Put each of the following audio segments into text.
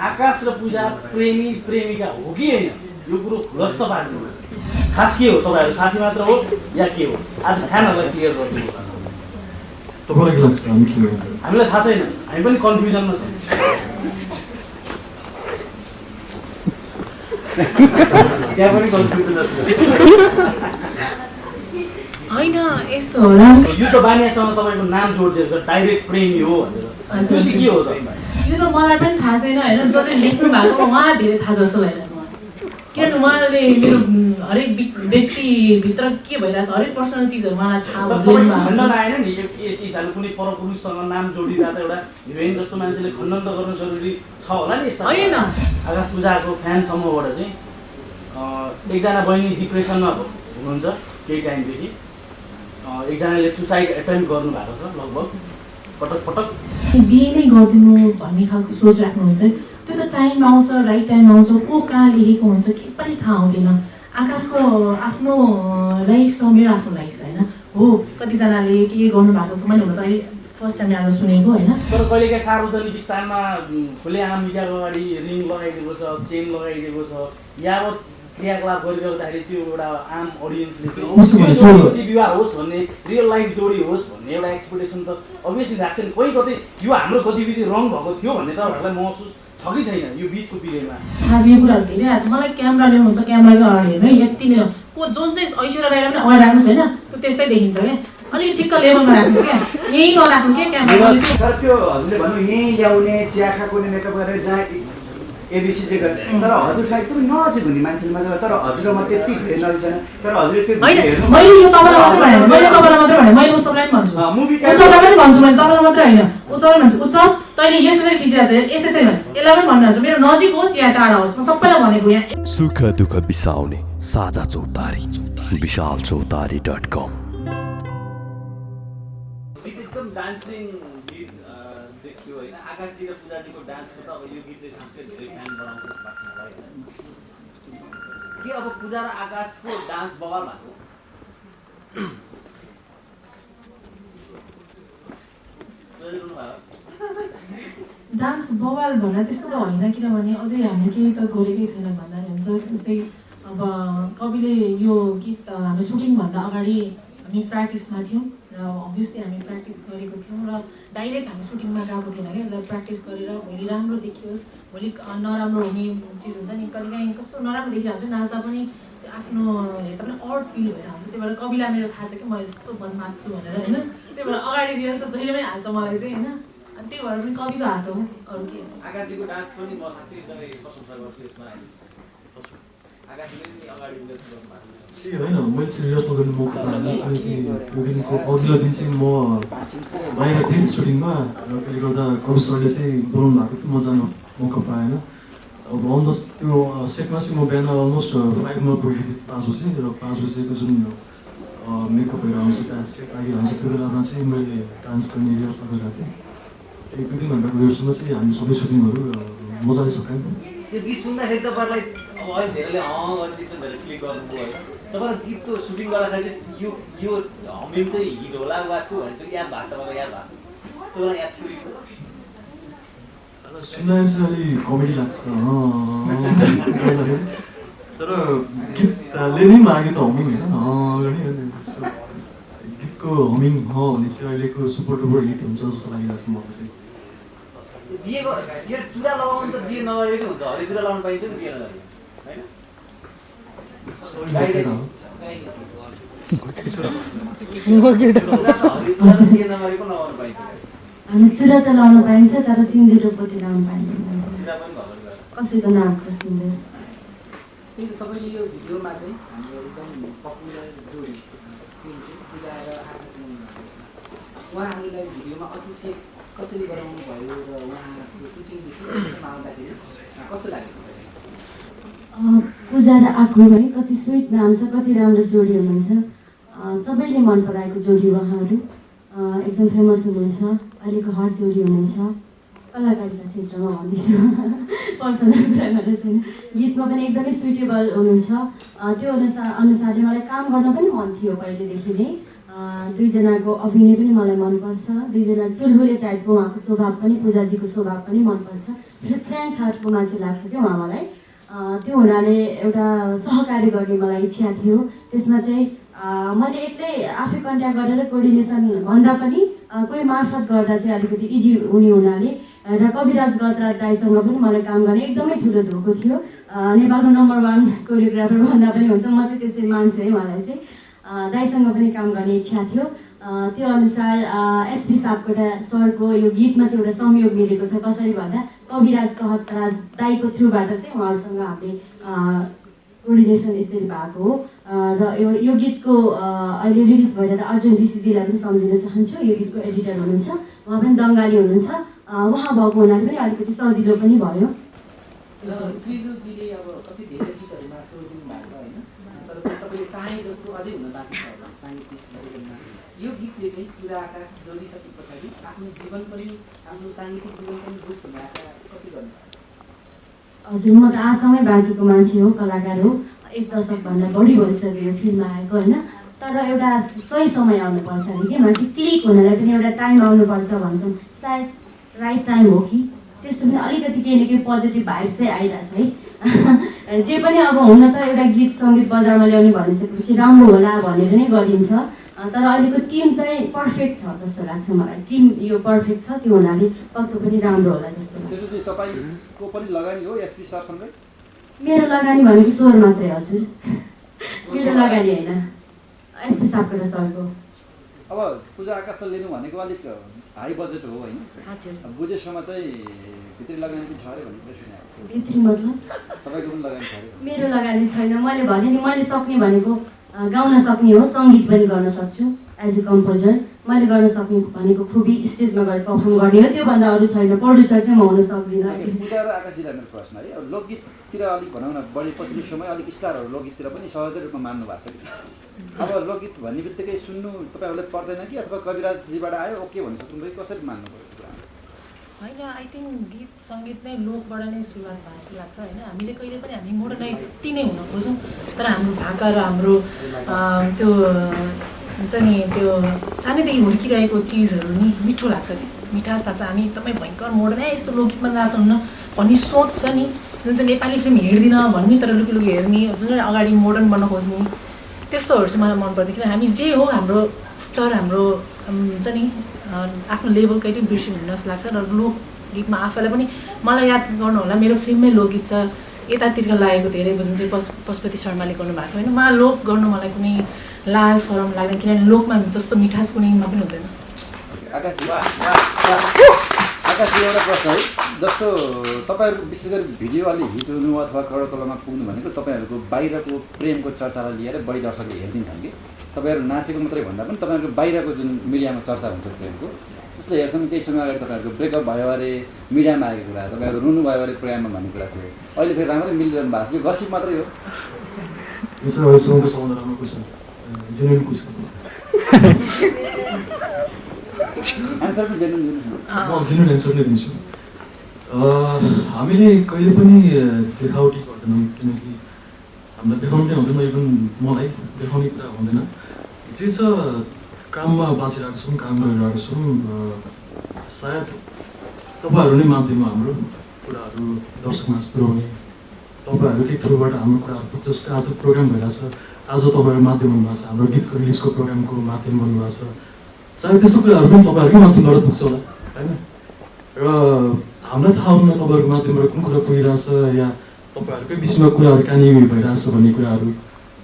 आकाश र पूजा प्रेमी प्रेमिका हो कि होइन यो कुरो खुलस्त पार्नु खास के हो तपाईँहरू साथी मात्र हो या के हो आज फ्यानहरूलाई क्लियर गरिदिनु तपाईँलाई के लाग्छ हामी के हुन्छ हामीलाई थाहा छैन हामी पनि कन्फ्युजनमा छौँ त्यहाँ पनि कन्फ्युजन होइन यस्तो होला यो त बानियासँग तपाईँको नाम जोडिदिएको छ डाइरेक्ट प्रेमी हो भनेर त्यो चाहिँ के हो त यो त मलाई पनि थाहा छैन होइन जसले लेख्नु भएको उहाँ धेरै थाहा जस्तो लागिरहेको छ मलाई किनभने उहाँले मेरो हरेक व्यक्तिभित्र के भइरहेछ हरेक पर्सनल चिजहरू मलाई थाहा खण्डन आएन नि एक हिसाबले कुनै परपुरुषसँग नाम जोडिँदा त एउटा हिरोइन जस्तो मान्छेले खण्डन त गर्नु जरुरी छ होला नि होइन आकाश पूजाको फ्यान समूहबाट चाहिँ एकजना बहिनी डिप्रेसनमा हुनुहुन्छ केही टाइमदेखि एकजनाले सुसाइड एटेम्प्ट गर्नुभएको छ लगभग पटक पटक बिहे नै गरिदिनु भन्ने खालको सोच राख्नुहुन्छ त्यो त टाइम आउँछ राइट टाइम आउँछ को कहाँ लेखेको हुन्छ के पनि थाहा हुँदैन आकाशको आफ्नो लाइफसँग मेरो आफ्नो लाइफ छ होइन हो कतिजनाले के गर्नुभएको छ मैले हुन त अहिले फर्स्ट टाइम आज सुनेको होइन तर कहिलेकाहीँ सार्वजनिक स्थानमा खुलेआम मिडियाको अगाडि रिङ लगाइदिएको छ चेन लगाइदिएको छ यावत क्रियाकलाप गरिरहँदाखेरि त्यो एउटा आम अडियन्सले चाहिँ विवाह होस् भन्ने रियल लाइफ जोडी होस् भन्ने एउटा एक्सपेक्टेसन त अभियसली राख्छ नि कोही कतै यो हाम्रो गतिविधि रङ भएको थियो भन्ने तपाईँहरूलाई महसुस छ कि छैन यो बिचको पिरियडमा आज यो कुराहरू धेरै आएको छ मलाई क्यामेरा ल्याउनुहुन्छ क्यामेराको अगाडि हेर्नु है यति नै को जुन चाहिँ ऐश्वर्या राईलाई पनि अगाडि राख्नुहोस् होइन त्यो त्यस्तै देखिन्छ क्या अलिक ठिक्क लेभलमा राख्नुहोस् क्या यही नराख्नु क्या क्यामेरा तर त्यो हजुरले भन्नु यहीँ ल्याउने चिया खाएको मेकअप गरेर जहाँ एबिसी चाहिँ गर्ने तर हजुरसँग एकदम नजिक हुने मान्छेले मात्र तर हजुर म त्यति धेरै नजिक छैन तर हजुरले त्यो मैले यो तपाईँलाई मात्रै भने मैले तपाईँलाई मात्रै भने मैले उच्चलाई पनि भन्छु उच्चलाई पनि भन्छु मैले तपाईँलाई मात्रै होइन उच्चलाई भन्छु उच्च तैँले यसरी खिचिरहेको छ यसरी भने यसलाई पनि भन्नुहुन्छ मेरो नजिक होस् या टाढा होस् म सबैलाई भनेको यहाँ सुख दुःख बिसाउने साझा चौतारी विशालचौतारी.com एकदम डान्सिङ गीत देखियो होइन आकाशजी र पूजाजीको डान्सको त अब यो गीतले खासै धेरै फ्यान बनाउँछ लाग्छ के अब पूजा र आकाशको डान्स बवाल भएको डान्स बवाल भनेर त्यस्तो त होइन किनभने अझै हामीले केही त गरेकै छैन भन्दा हुन्छ जस्तै अब कविले यो गीत हाम्रो सुटिङभन्दा अगाडि हामी प्र्याक्टिसमा थियौँ र अभियसली हामी प्र्याक्टिस गरेको थियौँ र डाइरेक्ट हामी सुटिङमा गएको थिएन क्या यसलाई प्र्याक्टिस गरेर भोलि राम्रो देखियोस् भोलि नराम्रो हुने चिज हुन्छ नि कहिलेकाहीँ कस्तो नराम्रो देखिरहेको हुन्छ नाच्दा पनि आफ्नो हेर्दा पनि अड फिल भएर हुन्छ त्यही भएर कविलाई मेरो थाहा छ कि म यस्तो बदमास छु भनेर होइन त्यही भएर अगाडि रिहर्सल जहिले पनि हाल्छ मलाई चाहिँ होइन अनि त्यही भएर पनि कविको हात हो अरू के आकाशजीको डान्स पनि म साँच्चै एकदमै प्रशंसा गर्छु यसमा आकाशजीले पनि अगाडि होइन मैले चाहिँ रिहर्सल गर्ने मौका पाएँ किनकि त्यो दिनको अघिल्लो दिन चाहिँ म बाहिर थिएँ सुटिङमा र त्यसले गर्दा कवि सरले चाहिँ बोलाउनु भएको थियो म जानु मौका पाएन अब अन द त्यो सेटमा चाहिँ म बिहान अलमोस्ट 5 मा पुगेको थिएँ 5 बजी र 5 बजेको जुन मेकअपहरू आउँछ त्यहाँ सेट लागि आउँछ त्यो बेलामा चाहिँ मैले डान्स गर्ने रिहर्सल गरेको थिएँ 1-2 घन्टाको रिहर्सलमा चाहिँ हामी सबै सुटिङहरू मजाले सकायौँ त्यो गीत सुन्दाखेरि तपाईँलाई अब अलिक धेरैले गरिदिन्छ धेरै क्लिक गर्नुभयो है तपाईँलाई गीतको सुटिङ गर्दाखेरि चाहिँ यो हमिङ चाहिँ हिट होला वा त्यो भने चाहिँ याद भएको तपाईँलाई याद भएको तपाईँलाई याद थियो सुन्दाखेरि चाहिँ अलिक कमेडी लाग्छ तर गीतले नै माग्यो त हमिङ होइन गीतको हमिङ भने चाहिँ अहिलेको सुपर डुपर हिट हुन्छ जस्तो लागिरहेको छ मलाई चाहिँ दिएको चुरा लगाउनु त दिए नगरेकै हुन्छ हरेक चुरा लगाउनु पाइन्छ नि दिए नगरे होइन चुरा त लाउनु पाइन्छ तर सिन्दुर पोती लाउनु पाइँदैन कसैको नाकको सिन्दुर तपाईँले यो भिडियोमा चाहिँ हाम्रो एकदम पपुलर जोडी स्क्रिन चाहिँ पूजा र आकाश उहाँहरूलाई भिडियोमा एसोसिएट कसरी गराउनु भयो र उहाँको सुटिङदेखि आउँदाखेरि कस्तो लाग्यो पूजा र आकु है कति स्विट नाम छ कति राम्रो जोडी हुनुहुन्छ सबैले मन पराएको जोडी उहाँहरू एकदम फेमस हुनुहुन्छ अहिलेको हट जोडी हुनुहुन्छ कलाकारिता क्षेत्रमा भन्दैछु पर्सनल कुरा गरेर छैन गीतमा पनि एकदमै सुइटेबल हुनुहुन्छ त्यो अनुसारले मलाई काम गर्न पनि मन थियो पहिलेदेखि नै दुईजनाको अभिनय पनि मलाई मनपर्छ, दुईजना चुलबुले टाइपको उहाँको स्वभाव पनि, पूजाजीको स्वभाव पनि मनपर्छ, फ्र्याङ्क खालको मान्छे लाग्छ क्या उहाँ मलाई। त्यो हुनाले एउटा सहकार्य गर्ने मलाई इच्छा थियो। त्यसमा चाहिँ मैले एक्लै आफै कन्ट्याक्ट गरेर कोअर्डिनेसन भन्दा पनि कोही मार्फत गर्दा चाहिँ अलिकति इजी हुने हुनाले र कविराज गत्रा दाइसँग पनि मलाई काम गर्ने एकदमै ठुलो धोको थियो। नेपालको नम्बर 1 कोरियोग्राफर भन्दा पनि हुन्छ, म चाहिँ त्यसरी मान्छु है। मलाई चाहिँ दाइसँग पनि काम गर्ने इच्छा थियो। त्यो अनुसार एसपी सापकोटा सरको यो गीतमा चाहिँ एउटा संयोग मिलेको छ। कसरी भन्दा कविराज कहतराज दाइको थ्रुबाट चाहिँ उहाँहरूसँग हामीले कोअर्डिनेसन यसरी भएको हो। र यो गीतको अहिले रिलिज भइरहेको अर्जुन जीसीजीलाई पनि सम्झिन चाहन्छु। यो गीतको एडिटर हुनुहुन्छ, उहाँ पनि बङ्गाली हुनुहुन्छ। उहाँ भएको हुनाले पनि अलिकति सजिलो पनि भयो। सृजुलजीले अब कति धेरै गीतहरूमा स्वर दिनुभएको छ होइन, तर तपाईँले चाहे जस्तो अझै हुन बाँकी छ होला साङ्गीतिक जीवनमा। यो गीतले चाहिँ पूजा आकाश जोडिसके पछाडि आफ्नो जीवन पनि, आफ्नो साङ्गीतिक जीवन पनि बुझ्नु हुने आशा कति गर्नुभएको छ? हजुर, म त आशामै बाँचेको मान्छे हो, कलाकार हो। 1 दशकभन्दा बढी भइसक्यो यो फिल्ममा आएको होइन। तर एउटा सही समय आउनुपर्छ अरे कि मान्छे क्लिक हुनलाई पनि एउटा टाइम आउनुपर्छ भन्छौँ। सायद राइट टाइम हो कि त्यस्तो पनि अलिकति केही न केही पोजिटिभ भाइब चाहिँ आइरहेछ है। जे पनि अब हुन त एउटा गीत सङ्गीत बजारमा ल्याउने भनिसकेपछि राम्रो होला भनेर नै गरिन्छ। तर अहिलेको टिम चाहिँ पर्फेक्ट छ जस्तो लाग्छ मलाई। टिम यो पर्फेक्ट छ, त्यो हुनाले पक्कै पनि राम्रो होला जस्तो लाग्छ। तपाईँको पनि लगानी हो एसपी सरसँगै? मेरो लगानी भनेको स्वर मात्रै हजुर, मेरो लगानी होइन, एसपी सापकोटा सरको। अब पूजा आकाशलाई लिनु भनेको अलिक हाई बजेट हो होइन? बुझेसम्म चाहिँ भित्री लगानी पनि छ अरे भन्ने कुरा सुनेको। भित्री मतलब तपाईँको पनि लगानी छ अरे? मेरो लगानी छैन। मैले भने नि मैले सक्ने भनेको गाउन सक्ने हो, सङ्गीत पनि गर्न सक्छु एज ए कम्पोजर। मैले गर्न सक्ने भनेको खुबी स्टेजमा गएर पर्फर्म गर्ने हो, त्योभन्दा अरू छैन। प्रड्युसर चाहिँ म हुन सक्दिनँ। पूजा र आकाशजीलाई मेरो प्रश्न है, अब लोकगीततिर अलिक भनौँ न बढी पछिल्लो समय अलिक स्टारहरू लोकगीततिर पनि सहजै रूपमा मान्नु भएको छ कि। अब लोकगीत भन्ने बित्तिकै सुन्नु तपाईँहरूलाई पर्दैन कि, अथवा कविराजजीबाट आयो ओके भन्नु सक्नुभयो, कसरी मान्नु पऱ्यो? होइन, आई थिङ्क गीत सङ्गीत नै लोकबाट नै सुरुवात भएको जस्तो लाग्छ होइन। हामीले कहिले पनि हामी मोडर्नाइज जति नै हुन खोजौँ, तर हाम्रो भाका र हाम्रो त्यो हुन्छ नि त्यो सानैदेखि हुर्किरहेको चिजहरू नि मिठो लाग्छ कि, मिठास लाग्छ। हामी एकदमै भयङ्कर मोडर्न यस्तो लोकगीतमा जाँदा हुन्न भन्ने सोच छ नि, जुन चाहिँ नेपाली फिल्म हेर्दिनँ भन्ने तर लुकी लुकी हेर्ने, जुन चाहिँ अगाडि मोडर्न बन्न खोज्ने, त्यस्तोहरू चाहिँ मलाई मनपर्दैन। किन हामी जे हो हाम्रो स्तर, हाम्रो हुन्छ नि आफ्नो लेभल कहिले बिर्सिनु हुन जस्तो लाग्छ। र लोकगीतमा आफैलाई पनि मलाई याद गर्नु होला, मेरो फिल्ममै लोकगीत छ यतातिर लागेको धेरै, जुन चाहिँ पशुपति शर्माले गर्नुभएको होइन। मलाई लोक गर्नु मलाई कुनै लाज शरम लाग्दैन, किनभने लोकमा जस्तो मिठास कुनैमा पनि हुँदैन। आकाशजी एउटा प्रश्न है, जस्तो तपाईँहरूको विशेष गरी भिडियो अलिक हिट हुनु अथवा करोडकलामा पुग्नु भनेको तपाईँहरूको बाहिरको प्रेमको चर्चालाई लिएर बढी दर्शकले हेरिदिन्छन् कि तपाईँहरू नाचेको मात्रै भन्दा पनि तपाईँहरूको बाहिरको जुन मिडियामा चर्चा हुन्छ प्रेमको, त्यसले हेर्छन्। केही समय अगाडि तपाईँहरूको ब्रेकअप भयो अरे मिडियामा आएको कुरा, तपाईँहरू रुनु भयो अरे प्रोग्राममा भन्ने कुरा थियो। अहिले फेरि राम्रै मिलिरहनु भएको छ, यो गसिप मात्रै हो? यो चाहिँ अहिलेसम्मको सबभन्दा राम्रो क्वेसन, जेन्युन क्वेसन। एन्सर पनि दिनु। म जेन्युन एन्सर नै दिन्छु। हामीले कहिले पनि देखावटी गर्दैनौँ, किनकि हामीलाई देखाउनु नै हुँदैन, इभन मलाई देखाउने कुरा हुँदैन। जे छ काममा बाँचिरहेको छौँ, काम गरिरहेको छौँ। सायद तपाईँहरू नै माध्यम हो हाम्रो कुराहरू दर्शकमा पुर्याउने, तपाईँहरूकै थ्रुबाट हाम्रो कुराहरू पुग्छ। जस्तो आज प्रोग्राम भइरहेछ, आज तपाईँहरू माध्यम हुनुभएको छ, हाम्रो गीतको रिलिजको प्रोग्रामको माध्यम बन्नुभएको छ। सायद त्यस्तो कुराहरू पनि तपाईँहरूकै माध्यमबाट पुग्छ होला होइन। र हामीलाई थाहा हुन्न तपाईँहरूको माध्यमबाट कुन कुरा पुगिरहेछ या तपाईँहरूकै बिचमा कुराहरू कहाँनिर भइरहेछ भन्ने कुराहरू।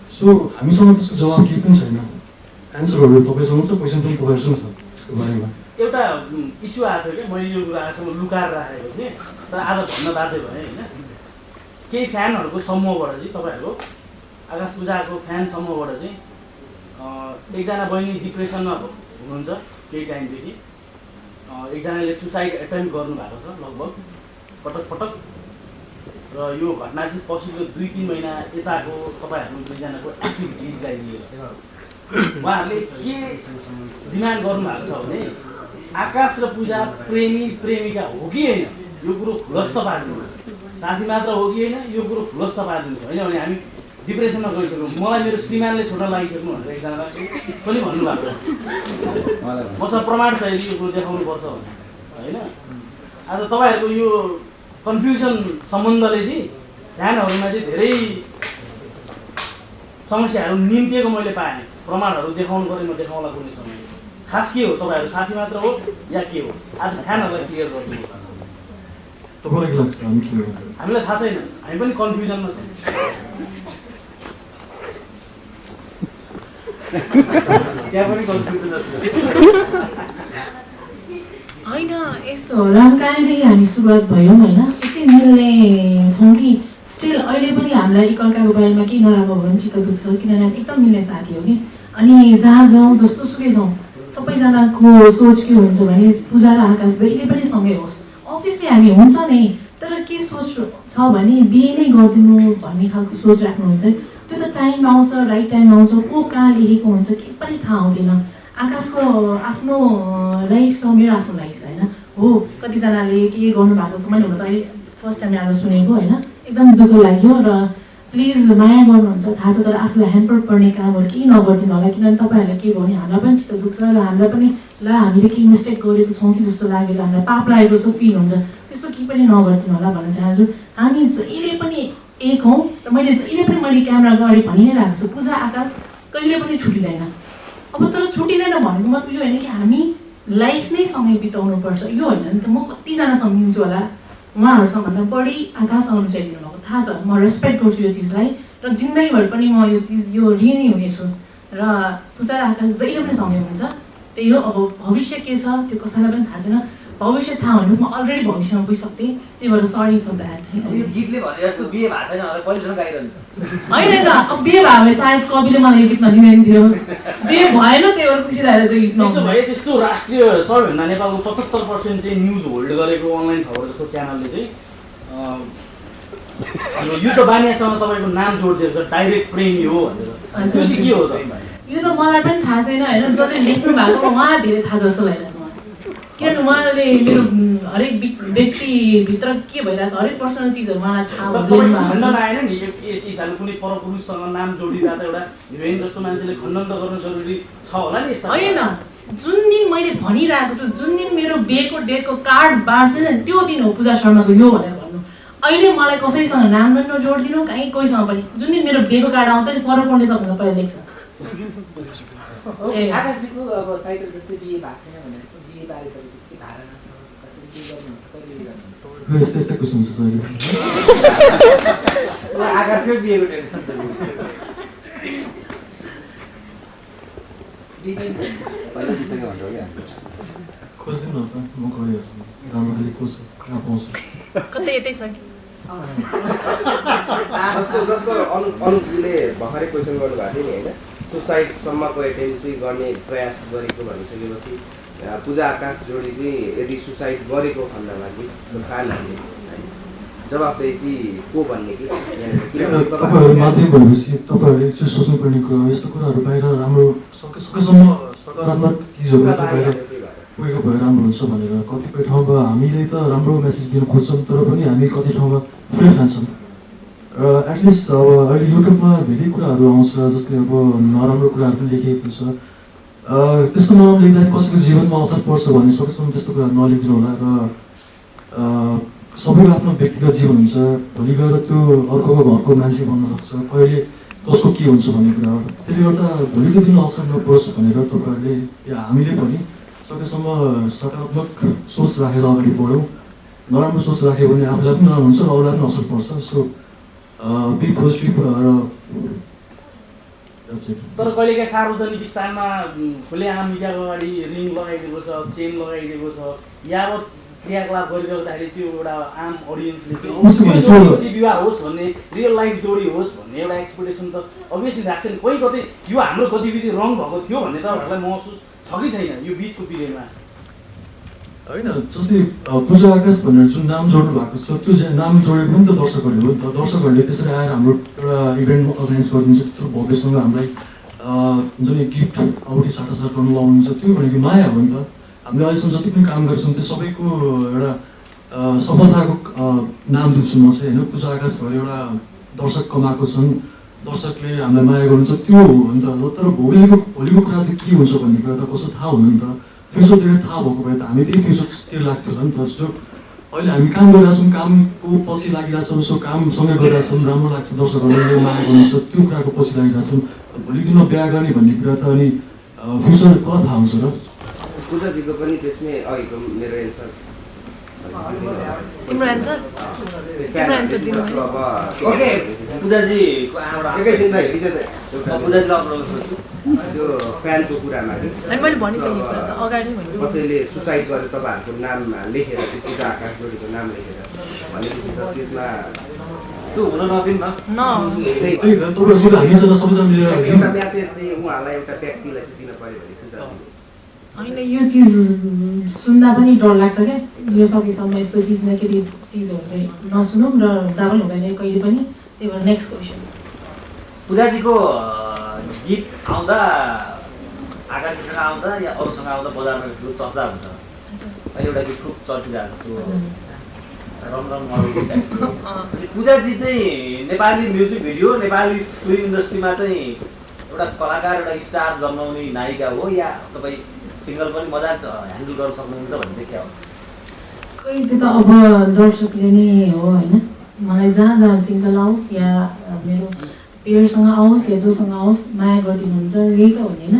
सो हामीसँग त्यसको जवाब केही पनि छैन। एन्सरहरू तपाईँसँग छ, क्वेसन पनि तपाईँहरूसँग छ त्यसको बारेमा। एउटा इस्यु आएको थियो कि मैले यो कुरा आजसम्म लुकाएर राखेको थिएँ, तर आज भन्न बाध्य भएँ होइन। केही फ्यानहरूको समूहबाट चाहिँ तपाईँहरूको आकाश पूजाको फ्यान समूहबाट चाहिँ एकजना बहिनी डिप्रेसनमा हुनुहुन्छ केही टाइमदेखि। एकजनाले सुसाइड एटेम्प गर्नुभएको छ लगभग पटक पटक। र यो घटना चाहिँ पछिल्लो 2-3 महिना यताको तपाईँहरू दुईजनाको एक्टिभिटिजलाई लिएर उहाँहरूले के डिमान्ड गर्नुभएको छ भने आकाश र पूजा प्रेमी प्रेमिका हो कि होइन यो कुरो खुलस्त पारिदिनु, साथी मात्र हो कि होइन यो कुरो खुलस्त पारिदिनु। होइन भने हामी डिप्रेसनमा गइसक्यो। मलाई मेरो श्रीमानले छोड्न लागिसक्नु भनेर एकजना पनि भन्नुभएको मसँग प्रमाण छ यदि यो कुरो देखाउनुपर्छ भने होइन। आज तपाईँहरूको यो कन्फ्युजन सम्बन्धले चाहिँ ध्यानहरूमा चाहिँ धेरै समस्याहरू निम्तिएको मैले पाएँ। प्रमाणहरू देखाउनु पऱ्यो, म देखाउँला कुनै समय। खास के हो, तपाईँहरू साथी मात्र हो या के हो? आज फ्यानहरूलाई क्लियर गर्नु। तपाईँलाई के लाग्छ हामी के हो? हामीलाई थाहा छैन, हामी पनि कन्फ्युजनमा छौँ। त्यहाँ पनि कन्फ्युजन होइन यस्तो हो, रामकानेदेखि हामी सुरुवात भयौँ होइन, यति मिल्ने छौँ कि स्टिल अहिले पनि हामीलाई एकअर्काको बारेमा केही नराम्रो भयो भने चित्त दुख्छ, किनभने हामी एकदम मिल्ने साथी हो कि। अनि जहाँ जाउँ जस्तो सुकै जाउँ सबैजनाको सोच के हुन्छ भने पूजा र आकाश जहिले पनि सँगै होस्। अफिसले हामी हुन्छ नै, तर के सोच छ भने बिहे नै गरिदिनु भन्ने खालको सोच राख्नुहुन्छ। त्यो त टाइम आउँछ, राइट टाइम आउँछ, को कहाँ लेखेको हुन्छ केही पनि थाहा हुँदैन। आकाशको आफ्नो लाइफ छ, मेरो आफ्नो लाइफ छ होइन। हो कतिजनाले के गर्नु भएको छ मैले हुन त अहिले फर्स्ट टाइम आज सुनेको होइन, एकदम दुःख लाग्यो। र प्लिज माया गर्नुहुन्छ थाहा छ, तर आफूलाई ह्याम्पर पर्ने कामहरू केही नगरिदिनु होला, किनभने तपाईँहरूलाई के भयो भने हामीलाई पनि चित्त दुख्छ र हामीलाई पनि ल हामीले केही मिस्टेक गरेको छौँ कि जस्तो लागेर हामीलाई पाप लागेको जस्तो फिल हुन्छ। त्यस्तो केही पनि नगरिदिनु होला भन्न चाहन्छु। हामी जहिले पनि एक हौँ र मैले जहिले पनि मैले क्यामेरा अगाडि भनि नै राखेको छु, पूजा आकाश कहिले पनि छुटिँदैन। अब तर छुटिँदैन भनेको मतलब यो होइन कि हामी लाइफ नै सँगै बिताउनुपर्छ यो होइन नि त। म कतिजनासँग मिल्छु होला, उहाँहरूसँग भन्दा बढी आकाशसँग चाहिँ दिनु भएको थाहा छ। म रेस्पेक्ट गर्छु यो चिजलाई र जिन्दगीभर पनि म यो चिज यो ऋणी हुनेछु र पूजा र आकाश जहिले पनि सँगै हुन्छ। त्यही हो। अब भविष्य के छ त्यो कसैलाई पनि थाहा छैन। भविष्य थाहा भने म अलरेडी भविष्यमा पुगिसक्थेँ, त्यही भएर सरी फर द्याट। यो गीतले भने जस्तो बिहे भएको छैन भनेर पहिलेसम्म गाइरहनु होइन त। अब बिहे भयो भने सायद कविले मलाई गीत नदिँदैन थियो, बिहे भएन त्यही भएर खुसी लागेर चाहिँ गीत त्यसो भए त्यस्तो राष्ट्रिय सबैभन्दा नेपालको 75% चाहिँ न्युज होल्ड गरेको अनलाइन खबर जस्तो च्यानलले चाहिँ हाम्रो युद्ध बानियासँग तपाईँको नाम जोडिदिएको छ, डाइरेक्ट प्रेमी हो भनेर। त्यो चाहिँ के हो त? यो त मलाई पनि थाहा छैन होइन, जसले लेख्नु भएको उहाँ धेरै थाहा जस्तो लागिरहेछ मलाई। किनभने उहाँले मेरो हरेक व्यक्तिभित्र के भइरहेछ हरेक पर्सनल चिजहरू उहाँलाई थाहा खण्डन आएन नि यति साल कुनै परपुरुषसँग नाम जोडिँदा त एउटा हिरोइन जस्तो मान्छेले खण्डन त गर्न जरुरी छ होला नि। होइन, जुन दिन मैले भनिरहेको छु, जुन दिन मेरो बिहेको डेटको कार्ड बाँड्छ नि त्यो दिन हो पूजा शर्माको यो भनेर भन्नु। अहिले मलाई कसैसँग नाम नजोडिदिनु कहीँ कोहीसँग पनि। जुन दिन मेरो बिहेको कार्ड आउँछ नि फरक पर्ने सबभन्दा पहिला लेख्छ। आकाशजीको अब टाइटल जस्तै बिहे भएको छैन भने जस्तो बिहे बारे तपाईँको के धारणा छ, कसरी बिहे गर्नुहुन्छ, कहिले बिहे गर्नुहुन्छ? यस्तै यस्तै क्वेसन छ सर। आकाशकै बिहेको टेन्सन छ। पहिला दिइसक्यो भनेर हो क्या खोजिदिनु न त, म गरिहाल्छु। राम्रो खालि को छ कहाँ पाउँछु कतै यतै छ कि जस्तो अनुपले भर्खरै क्वेसन गर्नुभएको थियो नि होइन, सुसाइडसम्मको एटेम्प चाहिँ गर्ने प्रयास गरेको भनिसकेपछि पूजा आकाश जोडी चाहिँ यदि सुसाइड गरेको खण्डमा चाहिँ खानहरूले जवाफदेही चाहिँ को भन्ने कि तपाईँहरू माध्यम भएपछि तपाईँहरूले चाहिँ सोच्नुपर्ने कुरा यस्तो कुराहरू बाहिर राम्रो सकेसम्म सकारात्मक चिजहरू बाहिर पुगेको भए राम्रो हुन्छ भनेर। कतिपय ठाउँमा हामीले त राम्रो मेसेज दिन खोज्छौँ तर पनि हामी कति ठाउँमा फेल खान्छौँ। र एटलिस्ट अब अहिले युट्युबमा धेरै कुराहरू आउँछ जस्तै अब नराम्रो कुराहरू पनि लेखिएको छ। त्यस्तो नराम्रो लेख्दाखेरि कसैको जीवनमा असर पर्छ भने सकेसम्म त्यस्तो कुराहरू नलेखिदिनु होला। र सबैको आफ्नो व्यक्तिगत जीवन हुन्छ, भोलि गएर त्यो अर्कोको घरको मान्छे बन्न सक्छ, कहिले कसको के हुन्छ भन्ने कुरा हो। त्यसले गर्दा भोलिको दिन असर नपरोस् भनेर तपाईँहरूले या हामीले पनि सकेसम्म सकारात्मक सोच राखेर अगाडि बढौँ। नराम्रो सोच राख्यो भने आफूलाई पनि नराम्रो हुन्छ र अरूलाई पनि असर पर्छ। सो बी पोजिटिभ र तर कहिलेकाहीँ सार्वजनिक स्थानमा खुलेआम मिडियाको अगाडि रिङ लगाइदिएको छ, चेन लगाइदिएको छ, यावत क्रियाकलाप गरिरहँदाखेरि त्यो एउटा आम अडियन्सले चाहिँ विवाह होस् भन्ने, रियल लाइफ जोडी होस् भन्ने एउटा एक्सपेक्टेसन त अभियसली राख्छ नि। कोही कतै यो हाम्रो गतिविधि रङ भएको थियो भन्ने तपाईँहरूलाई महसुस छ कि छैन यो बिचको पिरियडमा? होइन, जस्तै पूजा आकाश भनेर जुन नाम जोड्नु भएको छ त्यो चाहिँ नाम जोडेको पनि त दर्शकहरूले हो नि त। दर्शकहरूले त्यसरी आएर हाम्रो एउटा इभेन्ट अर्गनाइज गरिदिन्छ, त्यत्रो भव्यसँग हामीलाई जुन गिफ्ट औँठी साटासाट गर्नु लाउनुहुन्छ त्यो भनेको माया हो नि त। हामीले अहिलेसम्म जति पनि काम गरेछौँ त्यो सबैको एउटा सफलताको नाम दिन्छु म चाहिँ होइन। पूजा आकाश भयो एउटा दर्शक कमाएको छन्, दर्शकले हामीलाई माया गर्नुहुन्छ त्यो हो नि त। तर भोलिको कुरा चाहिँ के हुन्छ भन्ने कुरा त कसो थाहा हुनु नि त। फ्युचर देखेर थाहा भएको भए त हामी त्यही फ्युचरतिर लाग्थ्यो होला नि त। सो अहिले हामी काम गरिरहेछौँ, कामको पछि लागिरहेछौँ, सो कामसँगै गरिरहेछौँ, राम्रो लाग्छ दर्शकहरूले माया गर्नुहुन्छ, त्यो कुराको पछि लागिरहेछौँ। भोलिको दिनमा बिहा गर्ने भन्ने कुरा त अनि फ्युचर कहाँ थाहा हुन्छ र। पूजाजीको पनि त्यसमै अघिको मेरो एन्सर तिम्रो एन्सर दिनु ओके पूजाजीको आमा एकैछिन भाइ विजय दाइ, पूजाजीलाई अप्रोच गर्छु। त्यो फ्यानको कुरामा कि अनि मैले भनिसकेँ कुरा त अगाडि नै भने कसैले सुसाइड गरे तपाईँहरूको नाम लेखेर चाहिँ पूजा आकाश जोडीको नाम लेखेर भनेपछि त त्यसमा त्यो हुन नदिन्न। त्यही त तपाईँहरू हामीसँग सबैजना मिलेर एउटा म्यासेज चाहिँ उहाँलाई एउटा व्यक्तिलाई चाहिँ दिन पऱ्यो भने पूजाजीले होइन यो चिज सुन्दा पनि डर लाग्छ क्या। यो सकेसम्म यस्तो चिज नेगेटिभ चिजहरू चाहिँ नसुनौँ र हुँदा पनि हुँदैन कहिले पनि। त्यही भएर नेक्स्ट क्वेसन। पूजाजीको गीत आउँदा आकाशजीसँग आउँदा या अरूसँग आउँदा बजारमा ठुलो चर्चा हुन्छ। अहिले एउटा गीत खुब चर्चिरहेको थियो, रम अरू टाइपको। पूजाजी चाहिँ Nepali music video, Nepali film इन्डस्ट्रीमा चाहिँ एउटा कलाकार, एउटा स्टार जन्माउने नायिका हो या तपाईँ सिङ्गल पनि मजा ह्यान्डल गर्न सक्नुहुन्छ भन्ने देखिया हो? खै त्यो त अब दर्शकले नै हो होइन। मलाई जहाँ जहाँ सिङ्गल आओस् या मेरो पेयरसँग आओस् या जोसँग आओस् माया गरिदिनुहुन्छ, यही त हो नि होइन।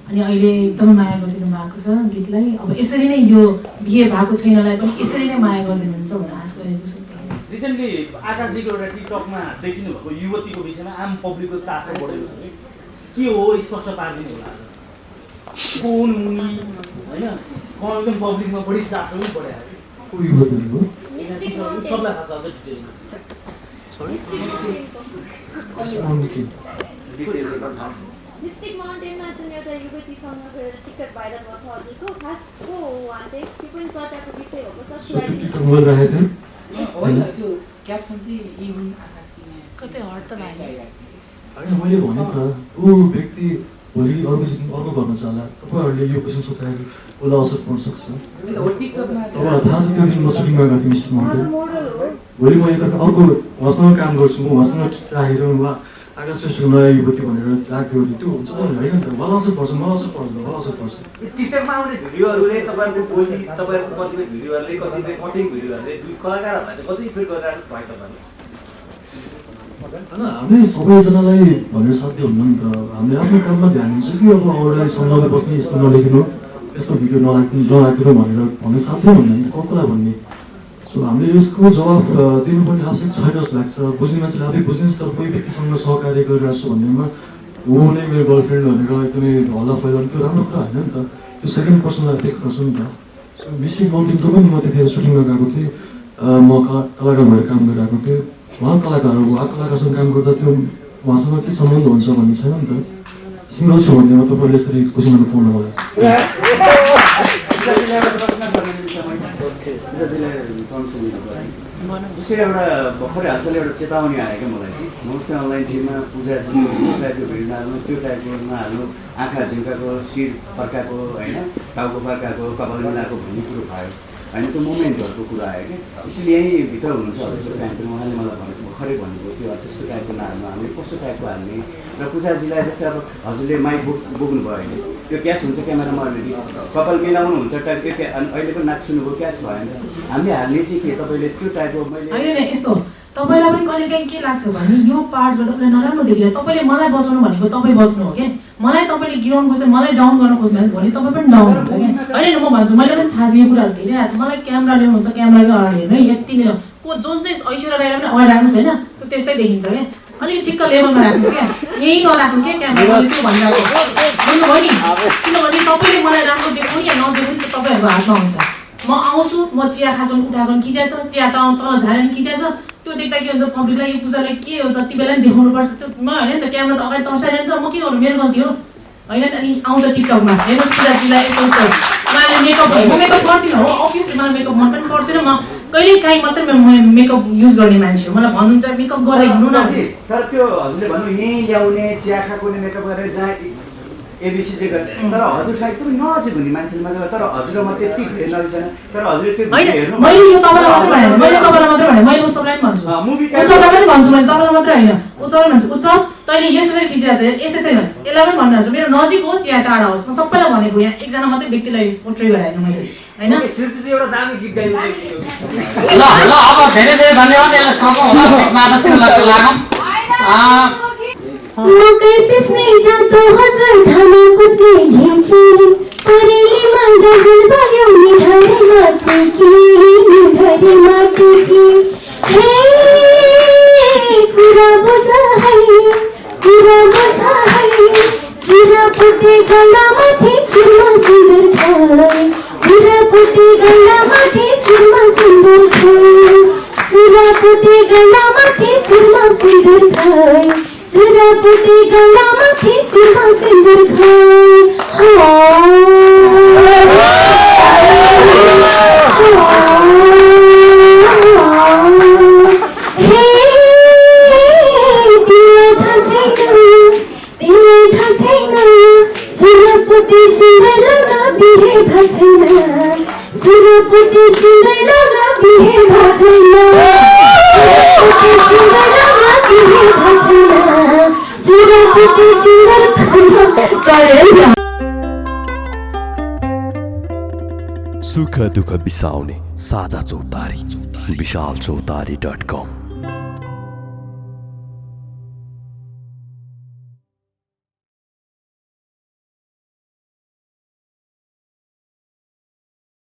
अनि अहिले एकदमै माया गरिदिनु भएको छ गीतलाई। अब यसरी नै यो बिहे भएको छैनलाई पनि यसरी नै माया गरिदिनुहुन्छ भनेर आश गरेको छु। रिसेन्टली आकाशजीको एउटा टिकटकमा देखिनु भएको युवतीको विषयमा आम पब्लिकको चासो बढेको छ कि के हो, स्पष्ट पारिदिनु होला। कोन मुनि होइन एकदम पब्लिकमा बढी चासो पनि बढायो। को युवती हो सबलाई थाहा छ डिटेलमा। मिस्टिक माउन्टेनमा जुन एउटा युवतीसँग गएर टिकट भाइरल भएको छ हजुरको, खास को हो उहाँ चाहिँ? त्यो पनि चर्चाको विषय भएको छ। त्यो क्याप्सन चाहिँ इहुन आकाशकी कतै हट त लाग्यो। होइन मैले भने त ऊ व्यक्ति भोलि अर्को गर्न जाला। तपाईँहरूले यो क्वेसन सोद्धाखेरि उसलाई असर पर्न सक्छ। तपाईँलाई थाहा छ त्यो दिन म सुटिङमा गएको थिएँ मिस्टिक माउन्टेन। भोलि म अर्को उहाँसँग काम गर्छु, म उहाँसँग राखेर उहाँ आकाश श्रेष्ठको नयाँ युवती भनेर राख्यो भने त्यो हुन्छ होइन नि त। मलाई असर पर्छ, मलाई असर पर्छ, मलाई असर पर्छ। टिकटकमा आउने भिडियोहरूले तपाईँहरूको बोली, तपाईँहरूको कतिपय भिडियोहरूले, कतिपय कटिङ भिडियोहरूले कलाकारहरूलाई चाहिँ कति इफेक्ट गरिरहेको भयो तपाईँहरूले? होइन हामीले सबैजनालाई भनेर साध्य हुन्न नि त। हामीले आफ्नो काममा ध्यान दिन्छ कि अब अरूलाई सम्झाउँदै बस्ने, यस्तो नलेखिनु, यस्तो भिडियो नराखिदिनु भनेर भन्ने साध्य हुन्न नि त कसलाई भन्ने। सो हामीले यसको जवाफ दिनुपर्ने आवश्यक छैन जस्तो लाग्छ। बुझ्ने मान्छेले आफै बुझ्ने, तर कोही व्यक्तिसँग सहकार्य गरिरहेको छु भन्नेमा ऊ नै मेरो गर्लफ्रेन्ड भनेर एकदमै हल्ला फैलाउनु त्यो राम्रो कुरा होइन नि त। त्यो सेकेन्ड पर्सनलाई एफेक्ट गर्छ नि त। सो मिस्टिक माउन्टेनको पनि म त्यतिखेर सुटिङमा गएको थिएँ। म कलाकार भएर काम गरिरहेको थिएँ। उहाँ कलाकार हो, उहाँ कलाकारसँग काम गर्दा त्यो उहाँसँग के सम्बन्ध हुन्छ भन्ने छैन नि त। सिङ्गल छु भन्नेमा तपाईँले यसरी क्वेसन गर्नु पाउनु होला। जस्तै एउटा भर्खरै हालसालै एउटा चेतावनी आयो क्या मलाई चाहिँ। नमस्ते अनलाइन टिममा पूजाजी यो टाइपको भिडियो हाल्नु, त्यो टाइपको नहाल्नु, आँखा झुम्काएको, शिर फर्काएको होइन, टाउको फर्काएको, कपाल मिलाएको भन्ने कुरो भयो होइन। त्यो मोमेन्टहरूको कुरा आयो कि यसले यहीँभित्र हुनुहुन्छ हजुरको टाइमको। उहाँले मलाई भनेको भर्खरै भन्नुभयो त्यो त्यस्तो टाइपको नहाल्नु, हामीले कस्तो टाइपको हाल्ने। र पूजाजीलाई जस्तै अब हजुरले माइक बोक्नुभयो अहिले, त्यो क्यास हुन्छ क्यामेरामा अलरेडी, कपाल मिलाउनु हुन्छ टाइपको अनि अहिले पनि नाच सुन्नुभयो क्यास भयो भने हामीले हाल्ने चाहिँ के तपाईँले त्यो टाइपको मैले होइन यस्तो तपाईँलाई पनि कहिलेकाहीँ के लाग्छ भने यो पार्ट गर्दा तपाईँलाई नराम्रो देखिरहेको, तपाईँले मलाई बचाउनु भनेको तपाईँ बच्नु हो क्या। मलाई तपाईँले गिराउनु खोज्छ, मलाई डाउन गर्न खोज्नु भने तपाईँ पनि डाउन हुन्छ क्या। होइन म भन्छु, मैले पनि थाहा छ यो कुराहरू धेरै आएको छ। मलाई क्यामेरा ल्याउनुहुन्छ, क्यामेराको अगाडि हेर्नु है, यति नै को जुन चाहिँ ऐश्वर्या राईलाई पनि अगाडि राख्नुहोस् होइन, त्यो त्यस्तै देखिन्छ क्या। अलिक ठिक्क लेभलमा राख्नुहोस् क्या, यही नराख्नु क्या क्यामेरा। त्यो भनिरहेको बुझ्नुभयो नि, किनभने तपाईँले मलाई राम्रो देखाउनु या नदेखाउनु त्यो तपाईँहरूको हातमा हुन्छ। म आउँछु, म चिया खाएको उठाएको खिचाएछ, चिया तल झारेर खिचाएछ, त्यो देख्दा के हुन्छ पब्लिकलाई, यो पूजालाई के हो जति बेला नि देखाउनु पर्छ त्यो म होइन नि त। क्यामेरा त अगाडि तर्साइरहन्छ, म के गर्नु, मेरो गल्ती हो होइन। अनि आउँछ टिकटकमा हेर्नुहोस् पूजाजीलाई यस्तो यस्तो उहाँले मेकअप, म मेकअप गर्दिनँ हो, अभियसली मलाई मेकअप मन पनि पर्दैन। म कहिलेकाहीँ मात्रै मेकअप युज गर्ने मान्छे हो, मलाई भन्नुहुन्छ मेकअप गरेर हिँड्नु न। तर त्यो हजुरले भन्नु यहीँ ल्याउने चिया खाएको मेकअप गरेर जहाँ एबिसी चाहिँ गर्ने, तर हजुर सायद पनि नजिक हुने मान्छेले मात्रै, तर हजुर म त्यति धेरै नजिक। तर हजुरले त्यो हेर्नु, मैले यो तपाईँलाई मात्रै भने, मैले तपाईँलाई मात्रै भने, मैले उसलाई पनि भन्छु, उसलाई पनि पनि भन्छु मैले तपाईँलाई मात्र होइन उच्चलाई भन्छु उच्च तैँले यसरी खिचिरहेको छ यसरी भने यसलाई पनि भनिरहन्छु मेरो नजिक होस् या टाढा होस् म सबैलाई भनेको यहाँ एकजना मात्रै व्यक्तिलाई पोर्ट्रे गराएन मैले होइन एउटा दामी गीत गाइदिनु ल ल अब धेरै धेरै धन्यवाद यसलाई सकौँ होला माधवतिर लागौँ मकै पिस्ने जातो हजुर धामा कुट्ने ढेकी परेलीमा गजल बग्यो निधारमा टेकी हे कुरा बुझ है जिरा पुटे गलामाथि शिरमा सुन्दर खाए जिरा पुटे गलामाथि शिरमा सुन्दर खाए जिरा पुटे गलामाथि शिरमा सुन्दर खाए जिरा पुटे गलामाथि शिरमा सुन्दर खाए सुख दुःख बिसाउने साझा चौतारी विशालचौतारी.com